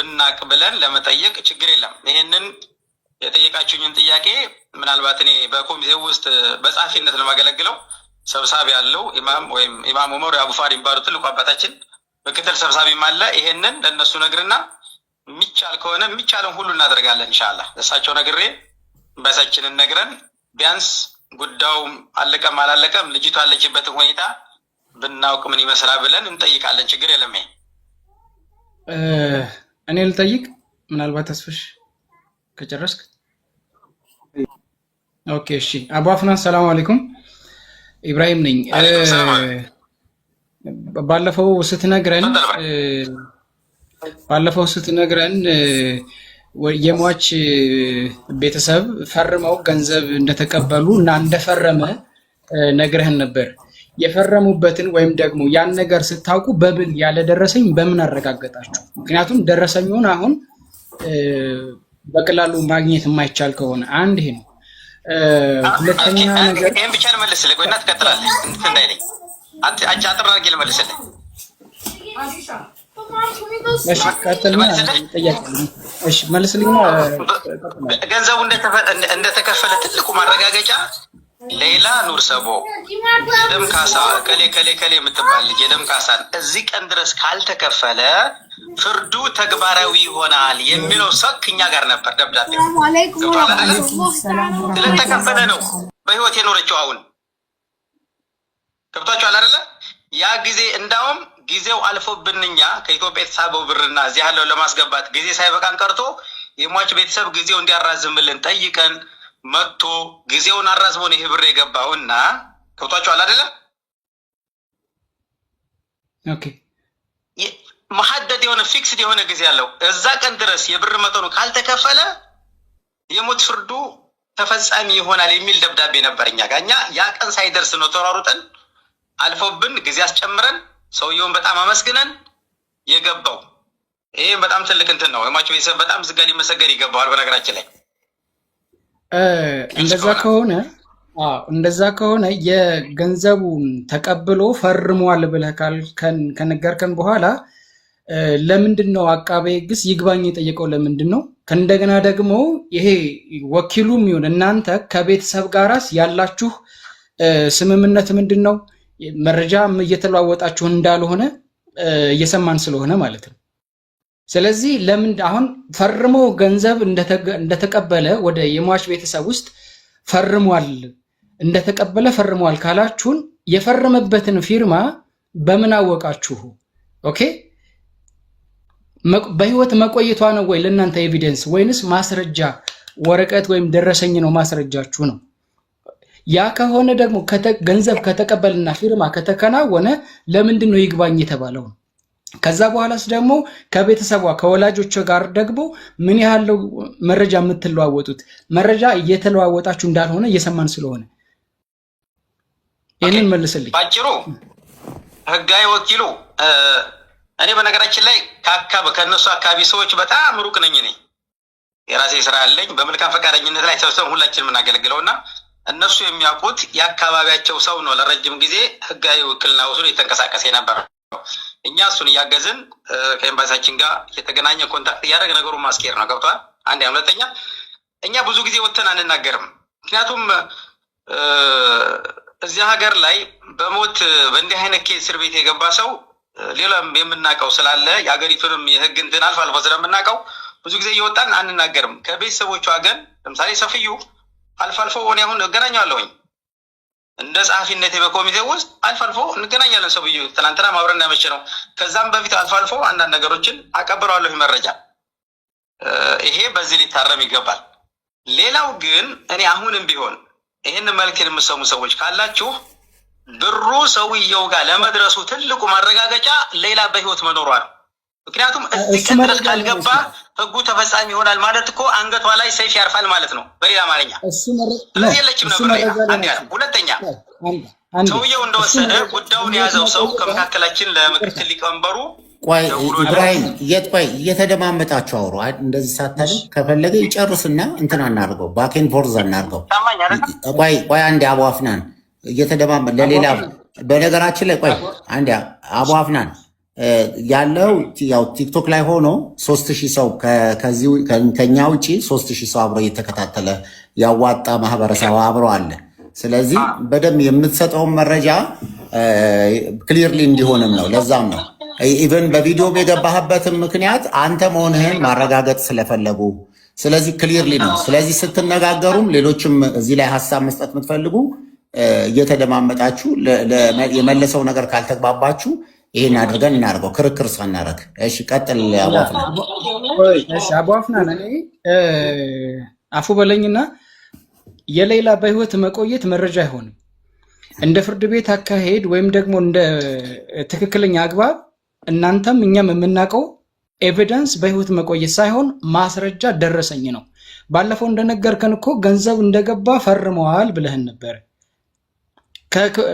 ብናቅ ብለን ለመጠየቅ ችግር የለም። ይሄንን የጠየቃችሁኝን ጥያቄ ምናልባት እኔ በኮሚቴው ውስጥ በጻፊነት ነው የማገለግለው። ሰብሳቢ ያለው ኢማም ወይም ኢማም ዑመር አቡፋር የሚባሉ ትልቁ አባታችን ምክትል ሰብሳቢም አለ። ይሄንን ለነሱ ነግርና የሚቻል ከሆነ የሚቻለን ሁሉ እናደርጋለን ኢንሻአላህ። እሳቸው ነግሬ በሳችንን ነግረን ቢያንስ ጉዳዩ አለቀም አላለቀም ልጅቷ ያለችበትን ሁኔታ ብናውቅ ምን ይመስላል ብለን እንጠይቃለን። ችግር የለም። እኔ ልጠይቅ ምናልባት ተስፍሽ ከጨረስክ። ኦኬ እሺ። አቡ አፍናን ሰላም አለይኩም። ኢብራሂም ነኝ። ባለፈው ስትነግረን የሟች ቤተሰብ ፈርመው ገንዘብ እንደተቀበሉ እና እንደፈረመ ነግረህን ነበር። የፈረሙበትን ወይም ደግሞ ያን ነገር ስታውቁ በምን ያለደረሰኝ በምን አረጋገጣችሁ? ምክንያቱም ደረሰኙን አሁን በቀላሉ ማግኘት የማይቻል ከሆነ አንድ ይሄ ነው። ሁለተኛ ነገር ይሄን ብቻ ልመልስልህ፣ ቆይና ትቀጥላለህ። እንትን እንዳይለኝ አጥር አድርጌ ልመልስልህ። እሺ ቀጥልና እሺ መልስልኝና ገንዘቡ እንደተከፈለ ትልቁ ማረጋገጫ ሌላ ኑር ሰቦ የደም ካሳ ከሌ የምትባል ልጅ የደም ካሳን እዚህ ቀን ድረስ ካልተከፈለ ፍርዱ ተግባራዊ ይሆናል የሚለው ሰክ እኛ ጋር ነበር። ደብዳቤ ስለተከፈለ ነው በህይወት የኖረችው። አሁን ገብቷችኋል አይደለ? ያ ጊዜ እንዳውም ጊዜው አልፎብንኛ ከኢትዮጵያ የተሳበው ብርና እዚህ ያለው ለማስገባት ጊዜ ሳይበቃን ቀርቶ የሟች ቤተሰብ ጊዜው እንዲያራዝምልን ጠይቀን መጥቶ ጊዜውን አራዝሞ ነው ይሄ ብር የገባውና ገብቷችኋል አይደለ? ኦኬ መሐደድ የሆነ ፊክስድ የሆነ ጊዜ ያለው እዛ ቀን ድረስ የብር መጠኑ ካልተከፈለ የሞት ፍርዱ ተፈጻሚ ይሆናል የሚል ደብዳቤ ነበር እኛ ጋር። እኛ ያ ቀን ሳይደርስ ነው ተሯሩጠን አልፎብን ጊዜ አስጨምረን ሰውየውን በጣም አመስግነን የገባው። ይሄ በጣም ትልቅ እንትን ነው። የሟች ቤተሰብ በጣም ዝጋ ሊመሰገን ይገባዋል። በነገራችን ላይ እንደዛ ከሆነ የገንዘቡን ተቀብሎ ፈርሟል ብለህ ከነገርከን በኋላ ለምንድን ነው አቃቤ ሕግስ ይግባኝ የጠየቀው? ለምንድን ነው? ከእንደገና ደግሞ ይሄ ወኪሉም ይሁን እናንተ ከቤተሰብ ጋራስ ያላችሁ ስምምነት ምንድን ነው? መረጃ እየተለዋወጣችሁ እንዳልሆነ እየሰማን ስለሆነ ማለት ነው። ስለዚህ ለምን አሁን ፈርሞ ገንዘብ እንደተቀበለ ወደ የሟች ቤተሰብ ውስጥ ፈርሟል እንደተቀበለ ፈርሟል ካላችሁን የፈረመበትን ፊርማ በምን አወቃችሁ? ኦኬ በህይወት መቆየቷ ነው ወይ ለእናንተ ኤቪደንስ ወይንስ ማስረጃ ወረቀት ወይም ደረሰኝ ነው ማስረጃችሁ ነው? ያ ከሆነ ደግሞ ገንዘብ ከተቀበልና ፊርማ ከተከናወነ ለምንድን ነው ይግባኝ የተባለው? ከዛ በኋላስ ደግሞ ከቤተሰቧ ከወላጆቿ ጋር ደግሞ ምን ያህል መረጃ የምትለዋወጡት? መረጃ እየተለዋወጣችሁ እንዳልሆነ እየሰማን ስለሆነ ይህንን መልስልኝ ባጭሩ። ህጋዊ ወኪሉ እኔ በነገራችን ላይ ከእነሱ አካባቢ ሰዎች በጣም ሩቅ ነኝ። እኔ የራሴ ስራ ያለኝ በመልካም ፈቃደኝነት ላይ ሰብሰብ ሁላችን የምናገለግለውና እነሱ የሚያውቁት የአካባቢያቸው ሰው ነው። ለረጅም ጊዜ ህጋዊ ውክልና ወስዶ የተንቀሳቀሰ የነበረ እኛ እሱን እያገዝን ከኤምባሲያችን ጋር የተገናኘ ኮንታክት እያደረግ ነገሩን ማስኬር ነው። ገብቷል? አንድ ሁለተኛ እኛ ብዙ ጊዜ ወጥተን አንናገርም። ምክንያቱም እዚህ ሀገር ላይ በሞት በእንዲህ አይነት ኬስ እስር ቤት የገባ ሰው ሌላም የምናውቀው ስላለ የሀገሪቱንም የህግ እንትን አልፎ አልፎ ስለምናውቀው ብዙ ጊዜ እየወጣን አንናገርም። ከቤተሰቦቿ ግን ለምሳሌ ሰፍዩ አልፎ አልፎ እኔ አሁን እገናኛለሁኝ እንደ ጸሐፊነቴ በኮሚቴ ውስጥ አልፎ አልፎ እንገናኛለን። ሰውዬ ትናንትና ማብረን ያመቸ ነው። ከዛም በፊት አልፎ አልፎ አንዳንድ ነገሮችን አቀብለዋለሁ መረጃ። ይሄ በዚህ ሊታረም ይገባል። ሌላው ግን እኔ አሁንም ቢሆን ይህን መልዕክት የምትሰሙ ሰዎች ካላችሁ ብሩ ሰውየው ጋር ለመድረሱ ትልቁ ማረጋገጫ ሌላ በህይወት መኖሯ ነው። ምክንያቱም እዚህ ቀን ድረስ ካልገባ ህጉ ተፈጻሚ ይሆናል ማለት እኮ አንገቷ ላይ ሰይፍ ያርፋል ማለት ነው በሌላ አማርኛ። ስለዚህ የለችም ነበር ሌላ አንድ ያለው። ሁለተኛ ሰውየው እንደወሰደ ጉዳዩን የያዘው ሰው ከመካከላችን ለምክትል ሊቀመንበሩ ቆይ ኢብራሂም እየተደማመጣችሁ አውሩ። እንደዚህ ሳታል ከፈለገ ይጨርስና እንትን አናርገው ባኬን ፎርዝ አናርገው። ቆይ አንዴ አቡ አፍናን እየተደማመጥ ለሌላ በነገራችን ላይ ቆይ አንዴ አቡ አፍናን ያለው ያው ቲክቶክ ላይ ሆኖ 3000 ሰው ከኛ ውጪ 3000 ሰው አብሮ እየተከታተለ ያዋጣ ማህበረሰብ አብሮ አለ። ስለዚህ በደንብ የምትሰጠውን መረጃ ክሊርሊ እንዲሆንም ነው። ለዛም ነው ኢቨን በቪዲዮ የገባህበትም ምክንያት አንተ መሆንህን ማረጋገጥ ስለፈለጉ፣ ስለዚህ ክሊርሊ ነው። ስለዚህ ስትነጋገሩም ሌሎችም እዚህ ላይ ሀሳብ መስጠት የምትፈልጉ እየተደማመጣችሁ የመለሰው ነገር ካልተግባባችሁ ይሄን አድርገን እናደርገው ክርክር ሳናረግ። እሺ ቀጥል አቧፍና። እሺ አቧፍና እኔ አፉ በለኝና የሌላ በህይወት መቆየት መረጃ አይሆንም። እንደ ፍርድ ቤት አካሄድ ወይም ደግሞ እንደ ትክክለኛ አግባብ እናንተም እኛም የምናውቀው ኤቪደንስ በህይወት መቆየት ሳይሆን ማስረጃ ደረሰኝ ነው። ባለፈው እንደነገርከን እኮ ገንዘብ እንደገባ ፈርመዋል ብለህን ነበር።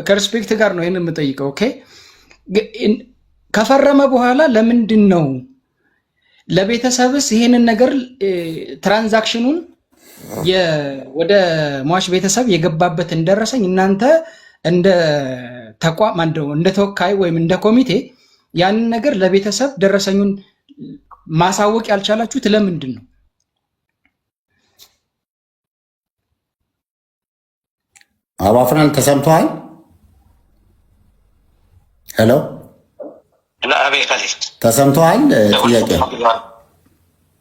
ከሪስፔክት ጋር ነው ይህን የምጠይቀው። ኦኬ ከፈረመ በኋላ ለምንድን ነው ለቤተሰብስ ይሄንን ነገር ትራንዛክሽኑን ወደ ሟች ቤተሰብ የገባበትን ደረሰኝ እናንተ እንደ ተቋም እንደ ተወካይ ወይም እንደ ኮሚቴ ያንን ነገር ለቤተሰብ ደረሰኙን ማሳወቅ ያልቻላችሁት ለምንድን ነው? አቧፍናን ተሰምቷል? ሄሎ ተሰምቷል? ጥያቄ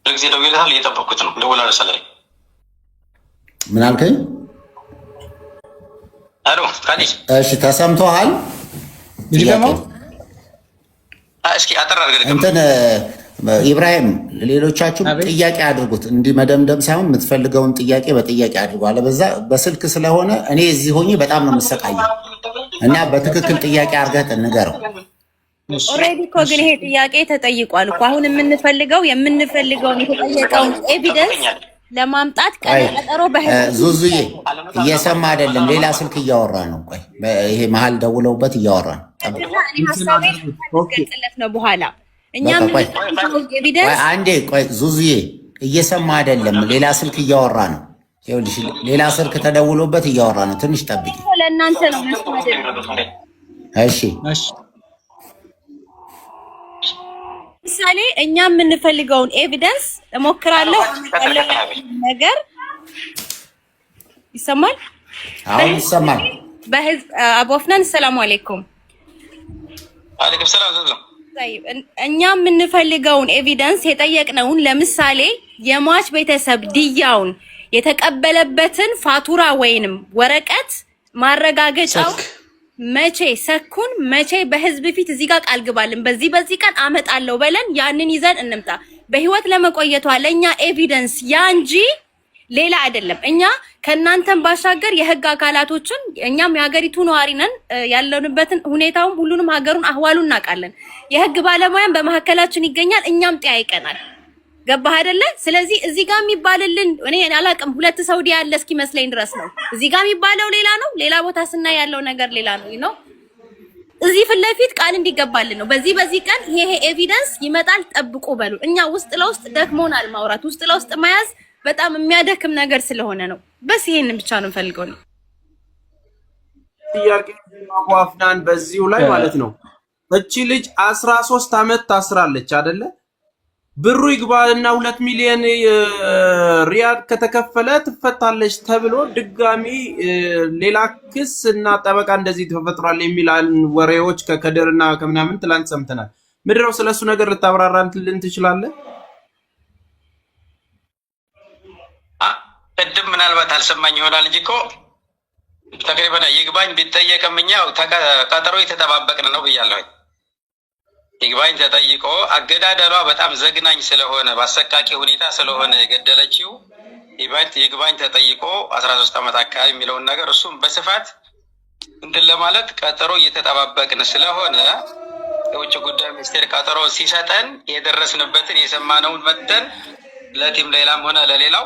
ለጊዜ ደውዬልሃል፣ እየጠበኩት ነው። ደውላለሁ ሰላይ ምን አልከኝ? አሎ ካዲ እሺ ተሰምቷል? እስኪ አጠር አድርገህ እንትን ኢብራሂም ሌሎቻችሁም ጥያቄ አድርጉት። እንዲህ መደምደም ሳይሆን የምትፈልገውን ጥያቄ በጥያቄ አድርጉ። አለበዛ በስልክ ስለሆነ እኔ እዚህ ሆኜ በጣም ነው የምሰቃየው እና በትክክል ጥያቄ አድርገህ ንገረው። ኦልሬዲ እኮ ግን ይሄ ጥያቄ ተጠይቋል እኮ። አሁን የምንፈልገውን የተጠየቀውን ኤቪደንስ ለማምጣት ቀጠሮ ዙዙዬ እየሰማ አይደለም፣ ሌላ ስልክ እያወራ ነው። ቆይ ይሄ መሀል ደውለውበት እያወራ ነው። ነው በኋላ እኛም አንዴ ቆይ ዙዙዬ እየሰማ አይደለም፣ ሌላ ስልክ እያወራ ነው። ይኸውልሽ ሌላ ስልክ ተደውሎበት እያወራ ነው። ትንሽ ጠብቂ። ለእናንተ ነው። እሺ ምሳሌ እኛ የምንፈልገውን ኤቪደንስ እሞክራለሁ። ነገር ይሰማል? አሁን ይሰማል። በህዝብ አቧፍናን ሰላም አለይኩም። አለይኩም ሰላም። እኛ የምንፈልገውን ኤቪደንስ የጠየቅነውን ለምሳሌ የሟች ቤተሰብ ድያውን የተቀበለበትን ፋቱራ ወይንም ወረቀት ማረጋገጫው መቼ ሰኩን መቼ በህዝብ ፊት እዚህ ጋር ቃል ግባልን በዚህ ቀን አመጣለሁ በለን ያንን ይዘን እንምጣ። በህይወት ለመቆየቷ ለኛ ኤቪደንስ ያ እንጂ ሌላ አይደለም። እኛ ከናንተን ባሻገር የህግ አካላቶችን እኛም የሀገሪቱ ነዋሪ ነን። ያለንበትን ሁኔታውን ሁሉንም ሀገሩን አህዋሉን እናውቃለን። የህግ ባለሙያን በመካከላችን ይገኛል። እኛም ጠያይቀናል። ገባህ አይደለ? ስለዚህ እዚህ ጋር የሚባልልን እኔ አላውቅም። ሁለት ሳውዲ ያለ እስኪመስለኝ ድረስ ነው። እዚህ ጋር የሚባለው ሌላ ነው፣ ሌላ ቦታ ስናይ ያለው ነገር ሌላ ነው ነው። እዚህ ፊት ለፊት ቃል እንዲገባልን ነው። በዚህ ቀን ይሄ ኤቪደንስ ይመጣል ጠብቁ በሉ። እኛ ውስጥ ለውስጥ ደክሞናል ማውራት፣ ውስጥ ለውስጥ መያዝ በጣም የሚያደክም ነገር ስለሆነ ነው። በስ ይሄንን ብቻ ነው ፈልገው ነው ጥያቄ አቧፍናን በዚሁ ላይ ማለት ነው። እቺ ልጅ 13 አመት ታስራለች አይደለ? ብሩ ይግባልና 2 ሚሊዮን ሪያል ከተከፈለ ትፈታለች ተብሎ ድጋሚ ሌላ ክስ እና ጠበቃ እንደዚህ ተፈጥሯል የሚል ወሬዎች ከከደርና ከምናምን ትላንት ሰምተናል። ምድረው ስለሱ ነገር ልታብራራልን ትችላለህ? ቅድም ምናልባት አልሰማኝ ይሆናል እንጂ እኮ ተቅሪበን ይግባኝ ቢጠየቅም እኛ ቀጠሮ የተጠባበቅን ነው ብያለሁ። ይግባኝ ተጠይቆ አገዳደሏ በጣም ዘግናኝ ስለሆነ በአሰቃቂ ሁኔታ ስለሆነ የገደለችው ይግባኝ ተጠይቆ 13 ዓመት አካባቢ የሚለውን ነገር እሱም በስፋት እንትን ለማለት ቀጠሮ እየተጠባበቅን ስለሆነ የውጭ ጉዳይ ሚኒስቴር ቀጠሮ ሲሰጠን የደረስንበትን የሰማነውን መተን ለቲም ሌላም ሆነ ለሌላው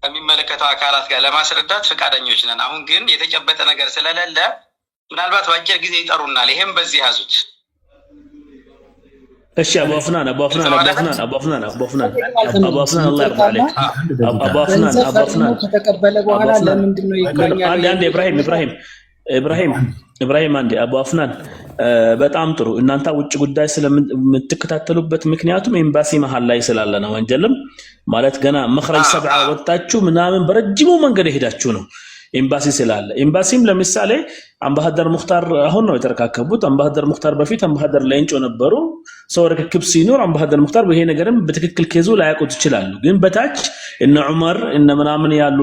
ከሚመለከተው አካላት ጋር ለማስረዳት ፈቃደኞች ነን። አሁን ግን የተጨበጠ ነገር ስለሌለ ምናልባት በአጭር ጊዜ ይጠሩናል። ይሄም በዚህ ያዙት። እሺ አቧፍናን አላህ ይርዳ አለይክ። አቧፍናን ከተቀበለ በኋላ ለምንድን ነው ይገኛል? አንድ ኢብራሂም ኢብራሂም አንዴ አቡ አፍናን በጣም ጥሩ እናንተ ውጭ ጉዳይ ስለምትከታተሉበት ምክንያቱም ኤምባሲ መሃል ላይ ስላለ ነው ወንጀልም ማለት ገና መخرج ሰብዓ ወጣችሁ ምናምን በረጅሙ መንገድ ሄዳችሁ ነው ኤምባሲ ስላለ ኤምባሲም ለምሳሌ አምባሳደር ሙክታር አሁን ነው የተረካከቡት አምባሳደር ሙክታር በፊት አምባሳደር ላይንጮ ነበሩ ሰው ረክክብ ሲኖር አምባሳደር ሙክታር በይሄ ነገርም በትክክል ከዙ ላያቆት ይችላሉ ግን በታች እነ ዑመር እነ ምናምን ያሉ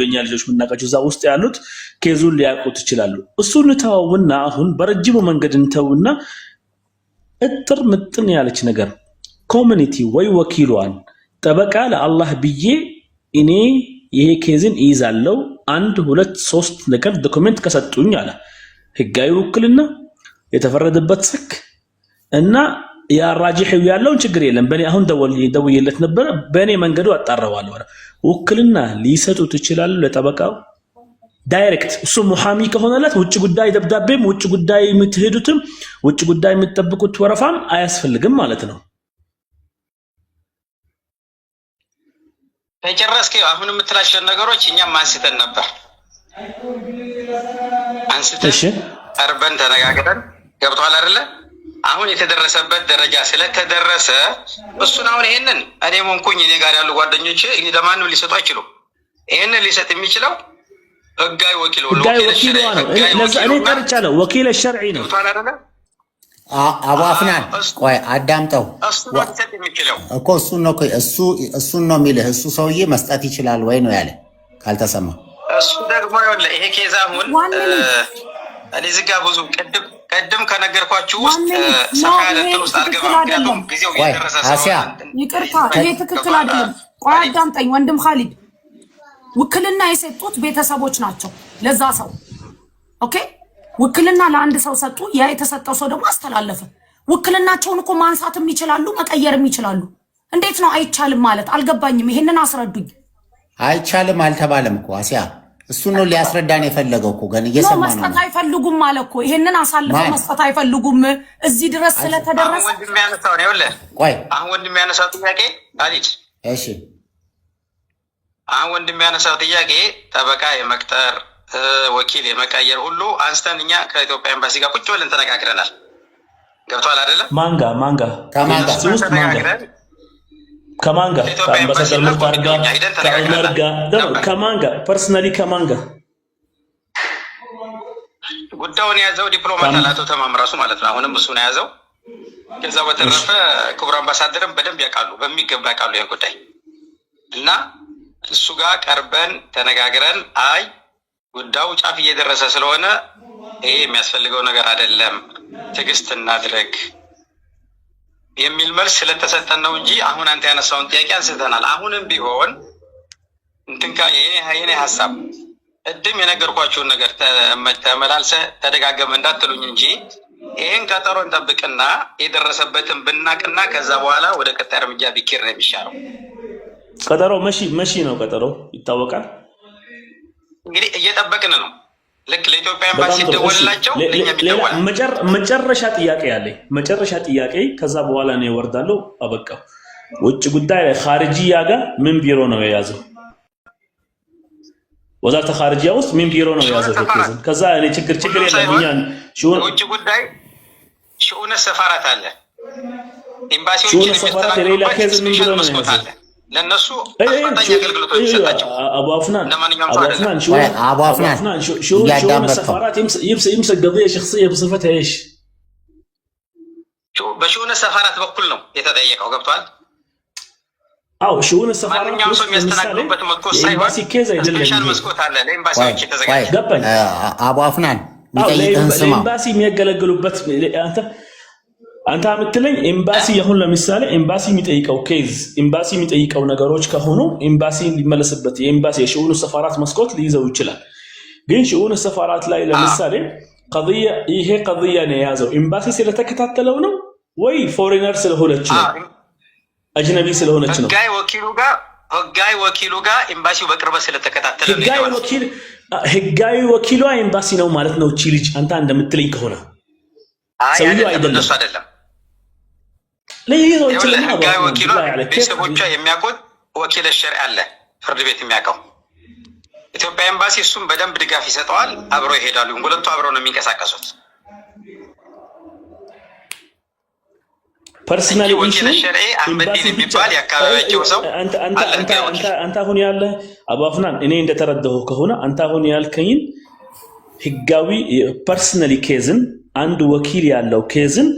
የኛ ልጆች ምናቃቸው እዛ ውስጥ ያሉት ከዙ ሊያቆት ይችላሉ እሱን ተዋውና አሁን በረጅሙ መንገድ እንተውና እጥር ምጥን ያለች ነገር ኮሚኒቲ ወይ ወኪሏን ጠበቃ ለአላህ ብዬ እኔ ይሄ ኬዝን ይዛለው 1 2 3 ነገር ዶክመንት ከሰጡኝ አለ ህጋዊ ውክልና የተፈረደበት ስክ እና ያ ራጂህ ያለውን ችግር የለም በኔ አሁን ደውዬለት ነበር በኔ መንገዱ አጣራዋለሁ ውክልና ሊሰጡት ይችላል ለጠበቃው ዳይሬክት እሱ ሙሐሚ ከሆነለት ውጭ ጉዳይ ደብዳቤም ውጭ ጉዳይ የምትሄዱትም ውጭ ጉዳይ የምትጠብቁት ወረፋም አያስፈልግም ማለት ነው ተጨረስከ አሁን የምትላቸው ነገሮች እኛም አንስተን ነበር እሺ አርበን ተነጋግረን ገብቷል አይደለ አሁን የተደረሰበት ደረጃ ስለተደረሰ እሱን አሁን ይሄንን እኔ ሞንኩኝ እኔ ጋር ያሉ ጓደኞቼ ለማንም ሊሰጡ አይችሉም ይሄንን ሊሰጥ የሚችለው ህጋዊ ወኪል ነው ለዛ እኔ ጠርቻለሁ ወኪል ሸርዒ ነው አቡ አፍናን ቆይ አዳምጠው እኮ እሱን ነው የሚልህ እሱ ሰውዬ መስጠት ይችላል ወይ ነው ያለ ካልተሰማ እሱ ደግሞ ይሄ ኬዝ አሁን እኔ ዝጋ ብዙ ቀድም ከነገርኳችሁ ውስጥ ሰፋ ያለ እንትን ውስጥ አልገባም ምክንያቱም ጊዜው እየደረሰ ስለሆነ ይቅርታ ይሄ ትክክል አይደለም ቆይ አዳምጠኝ ወንድም ኻሊድ ውክልና የሰጡት ቤተሰቦች ናቸው ለዛ ሰው ኦኬ ውክልና ለአንድ ሰው ሰጡ ያ የተሰጠው ሰው ደግሞ አስተላለፈ ውክልናቸውን እኮ ማንሳትም ይችላሉ መቀየርም ይችላሉ እንዴት ነው አይቻልም ማለት አልገባኝም ይሄንን አስረዱኝ አይቻልም አልተባለም እኮ አሲያ እሱ ነው ሊያስረዳን የፈለገው እኮ ገን እየሰማ ነው መስጠት አይፈልጉም ማለት እኮ ይሄንን አሳልፈው መስጠት አይፈልጉም እዚህ ድረስ ስለተደረሰ ወንድም ያነሳው ነው ይወለ ቆይ አሁን ወንድም ያነሳው ጥያቄ አሊት እሺ አሁን ወንድም ያነሳው ጥያቄ ጠበቃ የመቅጠር ወኪል የመቀየር ሁሉ አንስተንኛ ከኢትዮጵያ ኤምባሲ ጋር ቁጭ ብለን ተነጋግረናል ገብቷል አይደለ ማንጋ ከማንጋ ከአምባሳደር ሙክታር ጋር ከዑመር ጋር ከማንጋ ፐርሰናሊ ከማንጋ ጉዳዩን ያዘው ዲፕሎማት አላቶ ተማም ራሱ ማለት ነው አሁንም እሱ ነው ያዘው ከዛ በተረፈ ክቡር አምባሳደርም በደንብ ያውቃሉ በሚገባ ያውቃሉ ይሄን ጉዳይ እና እሱ ጋር ቀርበን ተነጋግረን አይ ጉዳዩ ጫፍ እየደረሰ ስለሆነ ይሄ የሚያስፈልገው ነገር አይደለም ትግስት እናድርግ የሚል መልስ ስለተሰጠን ነው እንጂ አሁን አንተ ያነሳውን ጥያቄ አንስተናል አሁንም ቢሆን እንትንካ የኔ ሐሳብ እድም የነገርኳችሁን ነገር ተመላልሰ ተደጋገመ እንዳትሉኝ እንጂ ይሄን ቀጠሮ እንጠብቅና የደረሰበትን ብናቅና ከዛ በኋላ ወደ ቀጣይ እርምጃ ቢኬር ነው የሚሻለው ቀጠሮ መሺ ነው ቀጠሮ ይታወቃል እንግዲህ እየጠበቅን ነው ልክ ለኢትዮጵያ ኤምባሲ ደወልላቸው ለኛም ይደወል መጨረሻ ጥያቄ ከዛ በኋላ ነው ይወርዳሉ አበቃው ውጭ ጉዳይ ላይ ኻርጂያ ጋር ምን ቢሮ ነው የያዘው ወዛተ ኻርጂያ ውስጥ ምን ቢሮ ነው የያዘው ከዛ እኔ ችግር የለም ውጭ ጉዳይ ሹኡነ ሰፋራት አለ ኤምባሲዎች የሚስተናገዱ ሌላ ኬዝ ምን ቢሮ ነው የያዘው ለነሱ አስፈላጊ አገልግሎቶች ይሰጣቸው አቡ አፍናን شو السفارات يمسك قضيه شخصيه بصفتها ايش በሹኡነ ሰፋራት በኩል ነው የተጠየቀው ገብቷል شؤون السفارات ማንኛውም ሰው የሚያስተናግዱበት መስኮት ሳይሆን ስፔሻል መስኮት አለ ለኤምባሲዎች የተዘጋጀ ገባኝ አቡ አፍናን የሚጠይቅህን ስማ ኤምባሲ የሚያገለግሉበት አንተ አምጥለኝ ኤምባሲ ይሁን ለምሳሌ ኤምባሲ የሚጠይቀው ኬዝ ኤምባሲ የሚጠይቀው ነገሮች ከሆኑ ኤምባሲ ሊመለስበት የኤምባሲ የሽኡን ሰፋራት መስኮት ሊይዘው ይችላል ግን ሽኡን ሰፋራት ላይ ለምሳሌ ይሄ قضيه ነው የያዘው ኤምባሲ ስለተከታተለው ነው ወይ ፎሬነር ስለሆነች ነው አጅነቢ ስለሆነች ነው ህጋዊ ወኪሉ ጋር ኤምባሲው በቅርበት ስለተከታተለ ነው ህጋዊ ወኪሉ ኤምባሲ ነው ማለት ነው እቺ ልጅ አንተ እንደምትለኝ ከሆነ ሰውየው አይደለም ለይዞ ይችላል ህጋዊ ወኪሉ ቤተሰቦቿ የሚያውቁት ወኪል ሸርዕ አለ ፍርድ ቤት የሚያውቀው ኢትዮጵያ ኤምባሲ እሱም በደንብ ድጋፍ ይሰጠዋል። አብረው ይሄዳሉ። ሁለቱ አብረው ነው የሚንቀሳቀሱት። ፐርሰናል ኢሹ አህመዲን የሚባል ያካባቢው ሰው አንተ አሁን ያለ አቡ አፍናን እኔ እንደተረዳሁ ከሆነ አንተ አሁን ያልከኝን ህጋዊ ፐርሰናሊ ኬዝን አንድ ወኪል ያለው ኬዝን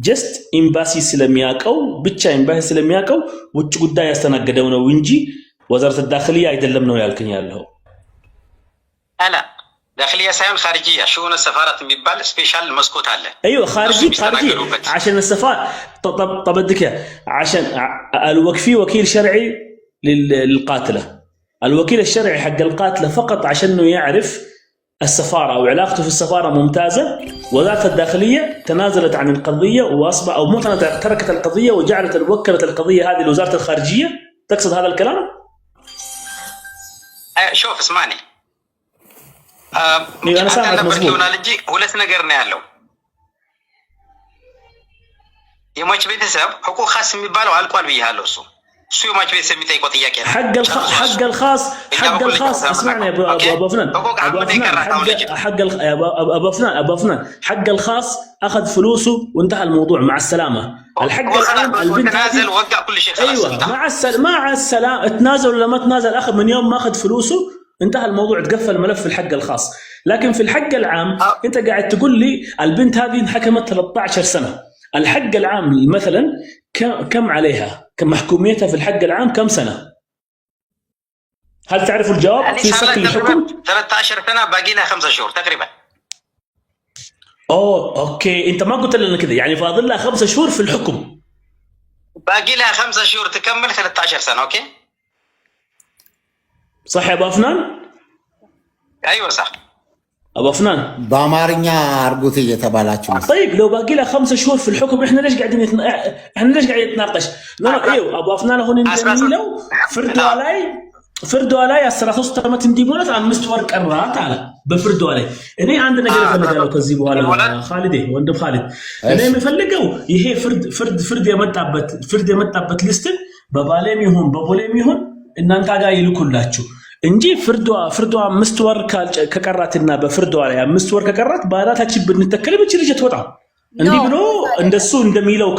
ጀስት ኤምባሲ ስለሚያቀው ብቻ ኤምባሲ ስለሚያቀው ውጭ ጉዳይ ያስተናገደው ነው እንጂ ወዛረት الداخليه አይደለም ነው ያልከኝ ያለው አላ داخليه ሳይሆን خارجيه شؤون السفاره የሚባል ስፔሻል መስኮት አለ ايوه خارجي عشان السفاره طب بدك عشان الوكفي وكيل شرعي للقاتله الوكيل الشرعي حق القاتله فقط عشان انه يعرف السفاره وعلاقته في السفاره ممتازه وزاره الداخليه تنازلت عن القضيه واصبح او مو تركت القضيه وجعلت وكلت القضيه هذه لوزاره الخارجيه تقصد هذا الكلام؟ شوف اسمعني انا سامعك مظبوط ሁለት ነገር ነው ያለው የሟች ቤተሰብ حقوق خاص የሚባለው አልቋል ብያለሁ እሱ የሟች ቤተሰብ የሚጠይቀው ጥያቄ ነው حق الخاص اسمعني يا ابو فنان ابو فنان حق الخاص اخذ فلوسه وانتهى الموضوع مع السلامه الحق العام البنت تنازل وقع كل شيء خلاص ايوه مع السلامه تنازل ولا ما تنازل اخذ من يوم ما اخذ فلوسه انتهى الموضوع تقفل ملف الحق الخاص لكن في الحق العام انت قاعد تقول لي البنت هذه انحكمت 13 سنه الحق العام مثلا كم عليها كم محكوميتها في الحق العام كم سنه هل تعرف الجواب في سقف الحكم 13 سنه باقي لها 5 شهور تقريبا اوكي انت ما قلت لنا كذا يعني فاضل لها 5 شهور في الحكم باقي لها 5 شهور تكمل 13 سنه اوكي صح يا ابو فنان ايوه صح ابو فنان በአማርኛ አርጉት እየተባላችሁ طيب لو باقي لها 5 شهور في الحكم احنا ليش قاعدين نتناقش لا ايوه ابو فنان هون እንደሚለው ፍርዷ ላይ 13 ዓመት እንዲሞላት 5 ወር ቀራት አለ በፍርዷ ላይ እኔ አንድ ነገር እፈልጋለሁ ከዚህ በኋላ ኻሊድ ወንድም ኻሊድ እኔ የምፈልገው ይሄ ፍርድ የመጣበት ሊስት በባሌም ይሁን በቦሌም ይሁን እናንተ ጋር ይልኩላችሁ እንጂ ፍርዷ 5 ወር ከቀራትና በፍርዷ ላይ 5 ወር ከቀራት ባላታችን ብንተከለ ብቻ ልጅ ትወጣ እንዲህ ብሎ እንደሱ እንደሚለው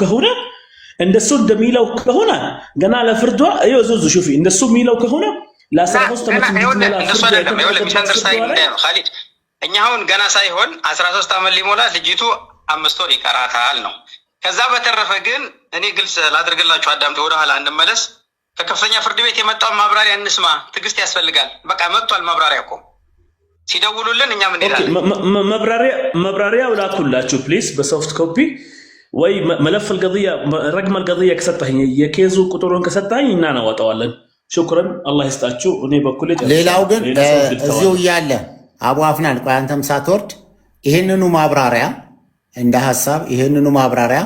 ከሆነ ገና ለፍርዷ አይወዙ ሹፊ እንደሱ የሚለው ከሆነ ለ13 ዓመት ኻሊድ እኛ አሁን ገና ሳይሆን 13 ዓመት ሊሞላት ልጅቱ 5 ወር ይቀራታል ነው ከዛ በተረፈ ግን እኔ ግልጽ ላድርግላችሁ አዳምጡ ወደ ኋላ እንመለስ ከከፍተኛ ፍርድ ቤት የመጣው ማብራሪያ እንስማ ትግስት ያስፈልጋል በቃ መጥቷል ማብራሪያ እኮ ሲደውሉልን እኛ ምን ይላል ማብራሪያ ወላኩላችሁ ፕሊዝ በሶፍት ኮፒ ወይ ملف القضيه رقم القضيه كسطኝ የኬዙ ቁጥሩን ከሰጣኝ እና እናወጣዋለን شكرا الله يستاچو እኔ በኩል ሌላው ግን እዚሁ ያለ አቡ አፍናን ቆይ አንተም ሳትወርድ ይሄንኑ ማብራሪያ እንደ ሐሳብ ይሄንኑ ማብራሪያ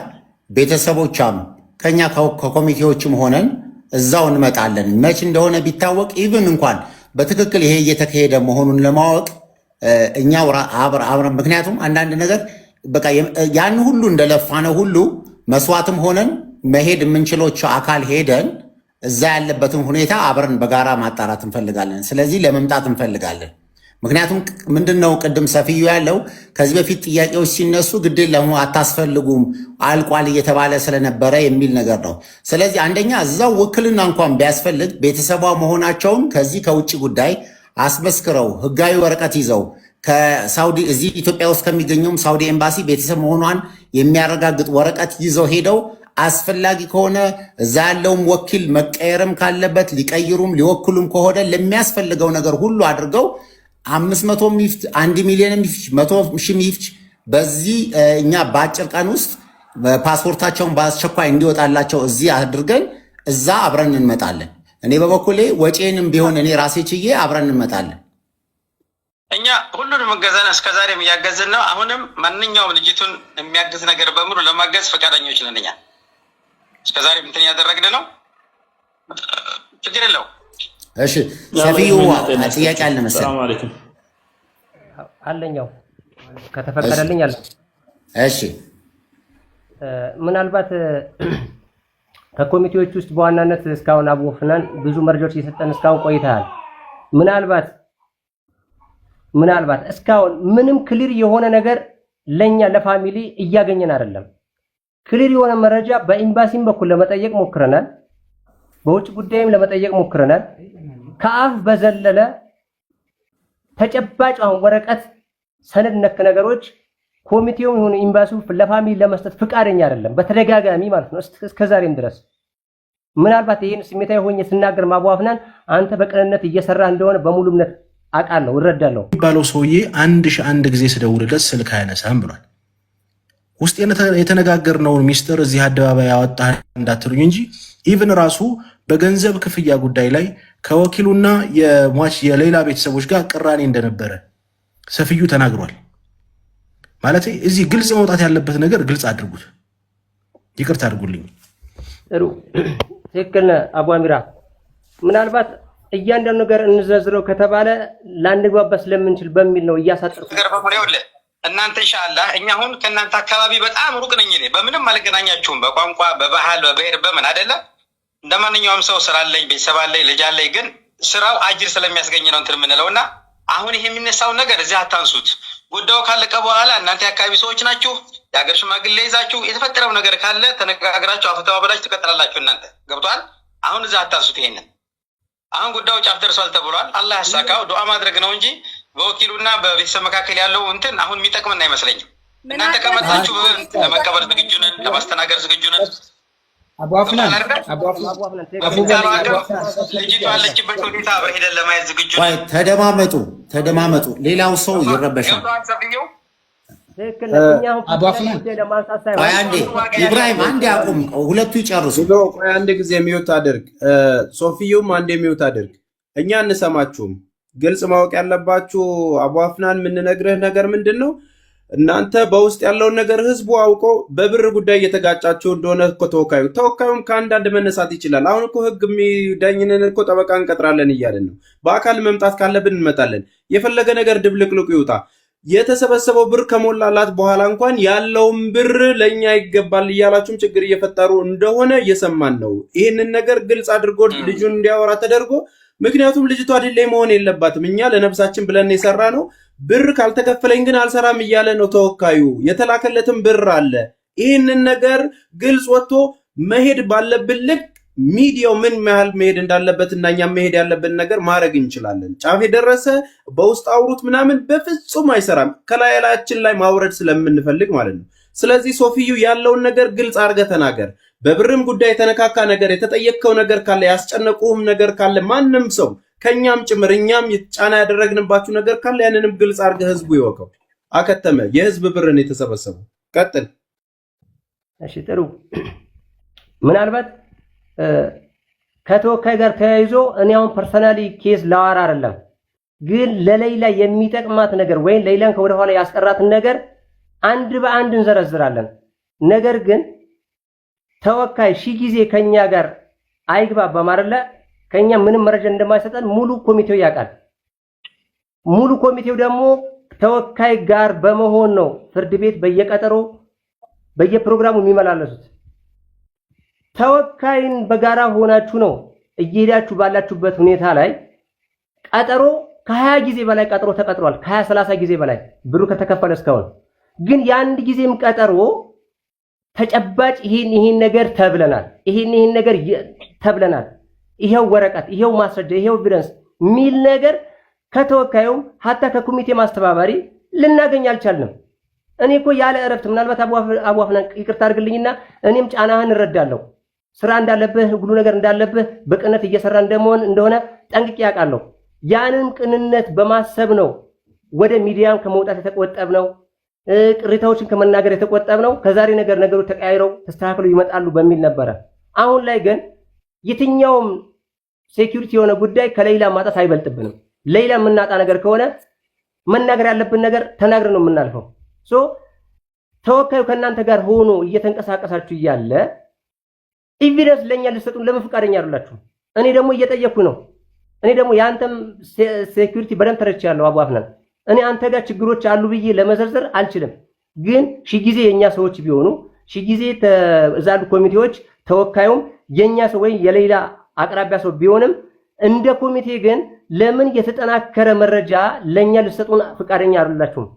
ቤተሰቦቻም ከኛ ከኮሚቴዎችም ሆነን እዛው እንመጣለን መች እንደሆነ ቢታወቅ ኢቭን እንኳን በትክክል ይሄ እየተካሄደ መሆኑን ለማወቅ እኛው አብረን ምክንያቱም አንዳንድ ነገር በቃ ያን ሁሉ እንደለፋነው ሁሉ መስዋዕትም ሆነን መሄድ የምንችሎች አካል ሄደን እዛ ያለበትን ሁኔታ አብረን በጋራ ማጣራት እንፈልጋለን ስለዚህ ለመምጣት እንፈልጋለን ምክንያቱም ምንድነው ቅድም ሰፊዩ ያለው ከዚህ በፊት ጥያቄዎች ሲነሱ ግዴ ለሙ አታስፈልጉም አልቋል እየተባለ ስለነበረ የሚል ነገር ነው ስለዚህ አንደኛ እዛው ወክልና እንኳን ቢያስፈልግ ቤተሰቧ መሆናቸውን ከዚህ ከውጭ ጉዳይ አስመስክረው ህጋዊ ወረቀት ይዘው ከሳውዲ እዚህ ኢትዮጵያ ውስጥ ከሚገኘው ሳውዲ ኤምባሲ ቤተሰብ መሆኗን የሚያረጋግጥ ወረቀት ይዘው ሄደው አስፈላጊ ከሆነ እዛ ያለውም ወኪል መቀየርም ካለበት ሊቀይሩም ሊወክሉም ከሆነ ለሚያስፈልገው ነገር ሁሉ አድርገው 500 ሚፍት 1 ሚሊዮን ሚፍት 100 ሺህ ሚፍት በዚህ እኛ በአጭር ቀን ውስጥ ፓስፖርታቸውን በአስቸኳይ እንዲወጣላቸው እዚህ አድርገን እዛ አብረን እንመጣለን እኔ በበኩሌ ወጪንም ቢሆን እኔ ራሴ ችዬ አብረን እንመጣለን እኛ ሁሉንም መገዛና እስከዛሬም ያገዝን ነው አሁንም ማንኛውም ልጅቱን የሚያግዝ ነገር በሙሉ ለማገዝ ፈቃደኞች ነን እኛ እስከዛሬም እንትን ያደረግን ነው ችግር የለው እሺ ሰፊዩ ጥያቄ አለ መሰለኝ ሰላም አለይኩም አለኛው ከተፈቀደልኝ አለ እሺ ምናልባት ከኮሚቴዎች ውስጥ በዋናነት እስካሁን አቡ ፍናን ብዙ መረጃዎች እየሰጠን እስካሁን ቆይተሃል ምናልባት ምናልባት እስካሁን ምንም ክሊር የሆነ ነገር ለኛ ለፋሚሊ እያገኘን አይደለም። ክሊር የሆነ መረጃ በኤምባሲም በኩል ለመጠየቅ ሞክረናል፣ በውጭ ጉዳይም ለመጠየቅ ሞክረናል። ከአፍ በዘለለ ተጨባጭ አሁን ወረቀት ሰነድ ነክ ነገሮች ኮሚቴው ይሁን ኤምባሲው ለፋሚሊ ለመስጠት ፍቃደኛ አይደለም፣ በተደጋጋሚ ማለት ነው እስከዛሬም ድረስ። ምናልባት ይሄን ስሜታዊ ሆኜ ስናገር ማቧፍናን አንተ በቅንነት እየሰራ እንደሆነ በሙሉ እምነት አውቃለሁ እረዳለሁ። የሚባለው ሰውዬ 1001 ጊዜ ስደውልለት ስልክ አያነሳም ብሏል። ውስጥ የተነጋገርነውን ሚስጥር እዚህ አደባባይ ያወጣ እንዳትሉኝ እንጂ ኢቭን ራሱ በገንዘብ ክፍያ ጉዳይ ላይ ከወኪሉና የሟች የሌላ ቤተሰቦች ጋር ቅራኔ እንደነበረ ሰፊዩ ተናግሯል። ማለት እዚህ ግልጽ መውጣት ያለበት ነገር ግልጽ አድርጉት። ይቅርታ አድርጉልኝ። ጥሩ ትክክል አቡ አሚራ። ምናልባት እያንዳንዱ ነገር እንዘዝረው ከተባለ ላንግባባ ስለምንችል በሚል ነው እያሳጠርኩ እናንተ ኢንሻአላህ እኛ አሁን ከእናንተ አካባቢ በጣም ሩቅ ነኝ እኔ በምንም አልገናኛችሁም በቋንቋ በባህል በብሔር በምን አይደለም እንደማንኛውም ሰው ስራ አለኝ ቤተሰብ አለኝ ልጅ አለኝ ግን ስራው አጅር ስለሚያስገኝ ነው እንትን የምንለውና አሁን ይሄ የሚነሳው ነገር እዚህ አታንሱት ጉዳዩ ካለቀ በኋላ እናንተ የአካባቢ ሰዎች ናችሁ የሀገር ሽማግሌ ይዛችሁ የተፈጠረው ነገር ካለ ተነጋግራችሁ አፍተው አበላችሁ ትቀጥላላችሁ እናንተ ገብቷል አሁን እዚህ አታንሱት ይሄንን አሁን ጉዳዩ ጫፍ ደርሷል ተብሏል አላህ ያሳካው ዱዓ ማድረግ ነው እንጂ በወኪሉና በቤተሰብ መካከል ያለው እንትን አሁን የሚጠቅምና አይመስለኝም እናንተ ከመጣችሁ ለመቀበል ዝግጁ ነን ለማስተናገር ዝግጁ ነን አቡ አፍናን ልጅቷ አለችበት ሁኔታ በሄደን ለማየት ዝግጁ ነን ተደማመጡ ሌላው ሰው ይረበሻል አቡ አፍናን አንዴ ኢብራሂም አንዴ አቁም ሁለቱ ይጨርሱ አንድ ጊዜ ሚውት አድርግ ሶፊዩም አንዴ ሚውት አድርግ እኛ እንሰማችሁም ግልጽ ማወቅ ያለባችሁ አቡ አፍናን የምንነግርህ ነገር ምንድነው እናንተ በውስጥ ያለውን ነገር ህዝቡ አውቆ በብር ጉዳይ እየተጋጫችሁ እንደሆነ እኮ ተወካዩም ከአንዳንድ መነሳት ይችላል አሁን እኮ ህግ የሚዳኝንን እኮ ጠበቃ እንቀጥራለን እያልን ነው በአካል መምጣት ካለብን እንመጣለን የፈለገ ነገር ድብልቅልቁ ይውጣ የተሰበሰበው ብር ከሞላላት በኋላ እንኳን ያለውን ብር ለኛ ይገባል እያላችሁም ችግር እየፈጠሩ እንደሆነ እየሰማን ነው ይሄንን ነገር ግልጽ አድርጎ ልጁን እንዲያወራ ተደርጎ ምክንያቱም ልጅቷ አይደለም መሆን የለባትም እኛ ለነፍሳችን ብለን የሰራ ነው ብር ካልተከፈለኝ ግን አልሰራም እያለ ነው ተወካዩ የተላከለትም ብር አለ ይሄንን ነገር ግልጽ ወጥቶ መሄድ ባለብን ልክ ሚዲያው ምን ያህል መሄድ እንዳለበትና እኛ መሄድ ያለብን ነገር ማድረግ እንችላለን ጫፍ የደረሰ በውስጥ አውሩት ምናምን በፍጹም አይሰራም ከላያችን ላይ ማውረድ ስለምንፈልግ ማለት ነው ስለዚህ ሶፊዩ ያለውን ነገር ግልጽ አድርገህ ተናገር በብርም ጉዳይ የተነካካ ነገር የተጠየቀው ነገር ካለ ያስጨነቁህም ነገር ካለ ማንንም ሰው ከኛም ጭምር እኛም ጫና ያደረግንባችሁ ነገር ካለ ያንንም ግልጽ አድርገህ ህዝቡ ይወቀው አከተመ የህዝብ ብርን የተሰበሰበው ቀጥል እሺ ጥሩ ምናልባት ከተወካይ ጋር ተያይዞ እኔ አሁን ፐርሰናሊ ኬዝ ላዋራ አይደለም ግን ለሌላ የሚጠቅማት ነገር ወይ ሌላን ከወደ ኋላ ያስቀራትን ነገር አንድ በአንድ እንዘረዝራለን ነገር ግን ተወካይ ሺ ጊዜ ከኛ ጋር አይግባባም አይደለ ከኛ ምንም መረጃ እንደማይሰጠን ሙሉ ኮሚቴው ያውቃል ሙሉ ኮሚቴው ደግሞ ተወካይ ጋር በመሆን ነው ፍርድ ቤት በየቀጠሮ በየፕሮግራሙ የሚመላለሱት ተወካይን በጋራ ሆናችሁ ነው እየሄዳችሁ ባላችሁበት ሁኔታ ላይ ቀጠሮ ከ20 ጊዜ በላይ ቀጠሮ ተቀጥሯል ከ20 30 ጊዜ በላይ ብሩ ከተከፈለ እስካሁን ግን የአንድ ጊዜም ቀጠሮ ተጨባጭ ይሄን ነገር ተብለናል ይሄን ነገር ተብለናል ይሄው ወረቀት ይሄው ማስረጃ ይሄው ኤቪደንስ ሚል ነገር ከተወካዩም hatta ከኮሚቴ ማስተባበሪ ልናገኝ አልቻልንም እኔ እኮ ያለ እረፍት ምናልባት አቡ አፍናን ይቅርታ አድርግልኝና እኔም ጫናህን እረዳለሁ ስራ እንዳለብህ ሁሉ ነገር እንዳለብህ በቅንነት እየሰራ እንደሆነ ጠንቅቄ ያውቃለሁ ያንን ቅንነት በማሰብ ነው ወደ ሚዲያም ከመውጣት የተቆጠብነው ቅሬታዎችን ከመናገር የተቆጠብነው ከዛሬ ነገሮች ተቀያይረው ተስተካክለው ይመጣሉ በሚል ነበር አሁን ላይ ግን የትኛውም ሴኩሪቲ የሆነ ጉዳይ ከሌላ ማጣት አይበልጥብንም ሌላ ምናጣ ነገር ከሆነ መናገር ያለብን ነገር ተናግረን ነው የምናልፈው ሶ ተወካዩ ከናንተ ጋር ሆኖ እየተንቀሳቀሳችሁ ይያለ ኤቪደንስ ለኛ ልሰጡን ለምን ፍቃደኛ አይደላችሁ እኔ ደግሞ እየጠየቅኩ ነው እኔ ደግሞ ያንተም ሴኩሪቲ በደም ተረቻለሁ አቡ አፍናን እኔ አንተ ጋር ችግሮች አሉ ብዬ ለመዘርዘር አልችልም ግን ሺ ጊዜ የኛ ሰዎች ቢሆኑ ሺ ጊዜ ተዛሉ ኮሚቴዎች ተወካዩም የኛ ሰው ወይ የሌላ አቅራቢያ ሰው ቢሆንም እንደ ኮሚቴ ግን ለምን የተጠናከረ መረጃ ለኛ ልሰጡን ፍቃደኛ አይደላችሁም?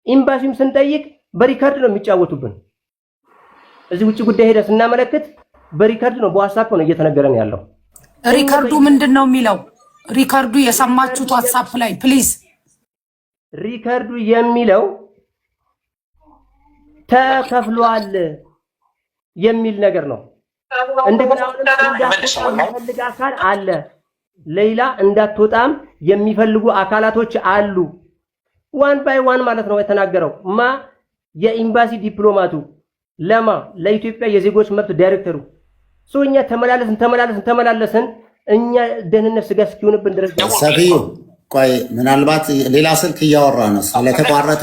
ኤምባሲም ስንጠይቅ በሪካርድ ነው የሚጫወቱብን። እዚህ ውጭ ጉዳይ ሄደ ስናመለክት በሪካርድ ነው በዋትስአፕ ነው እየተነገረን ያለው። ሪካርዱ ምንድነው የሚለው? ሪካርዱ የሰማችሁት ዋትስአፕ ላይ ፕሊዝ። ሪካርዱ የሚለው ተከፍሏል የሚል ነገር ነው። እንደገና የሚፈልግ አካል አለ፣ ሌላ እንዳትወጣም የሚፈልጉ አካላቶች አሉ። ዋን ባይ ዋን ማለት ነው የተናገረው። የኤምባሲ ዲፕሎማቱ ለማ ለኢትዮጵያ የዜጎች መብት ዳይሬክተሩ ሶኛ ተመላለስን እኛ ደህንነት ስጋት እስኪሆንብን ድረስ ሰፊዩ ቆይ፣ ምናልባት ሌላ ስልክ እያወራ ነው ስለተቋረጠ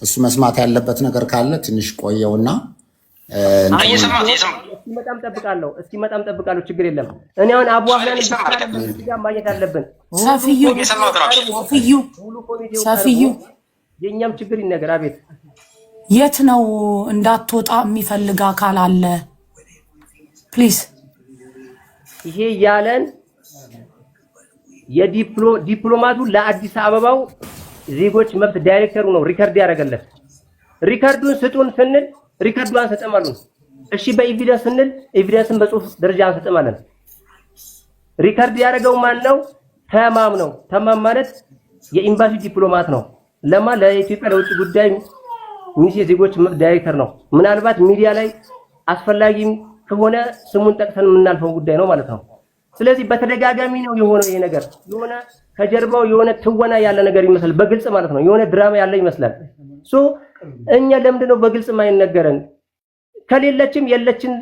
እሱ መስማት ያለበት ነገር ካለ ትንሽ ቆየውና እስኪመጣም ጠብቃለሁ። ችግር የለም። እኔ አሁን አቡ አህላን ጋር ማየት አለብን። ሰፊዩ የኛም ችግር ይነገር። አቤት የት ነው እንዳትወጣ የሚፈልግ አካል አለ? ፕሊዝ ይሄ ያለን የዲፕሎማቱ ለአዲስ አበባው ዜጎች መብት ዳይሬክተሩ ነው ሪከርድ ያደረገለት። ሪከርዱን ስጡን ስንል ሪከርዱን አንሰጥማሉን። እሺ በኤቪደንስ ስንል ኤቪደንስን በጽሁፍ ደረጃ አንሰጥማለን። ሪከርድ ያደረገው ማን ነው? ተማም ነው። ተማም ማለት የኤምባሲ ዲፕሎማት ነው። ለኢትዮጵያ ለውጭ ጉዳይ ሚኒስቴር ዜጎች መብት ዳይሬክተር ነው። ምናልባት ሚዲያ ላይ አስፈላጊም ከሆነ ስሙን ጠቅሰን የምናልፈው ጉዳይ ነው ማለት ነው። ስለዚህ በተደጋጋሚ ነው የሆነው ይሄ ነገር። የሆነ ከጀርባው የሆነ ትወና ያለ ነገር ይመስላል፣ በግልጽ ማለት ነው። የሆነ ድራማ ያለ ይመስላል። እኛ ለምንድን ነው በግልጽ ማይነገረን? ከሌለችም የለችን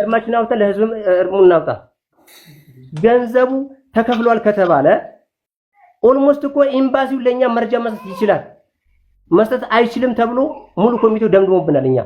እርማችን አውጥተን ለህዝብ እርሙን እናውጣ። ገንዘቡ ተከፍሏል ከተባለ ኦልሞስት እኮ ኤምባሲው ለኛ መረጃ መስጠት ይችላል። መስጠት አይችልም ተብሎ ሙሉ ኮሚቴው ደምድሞብናል እኛ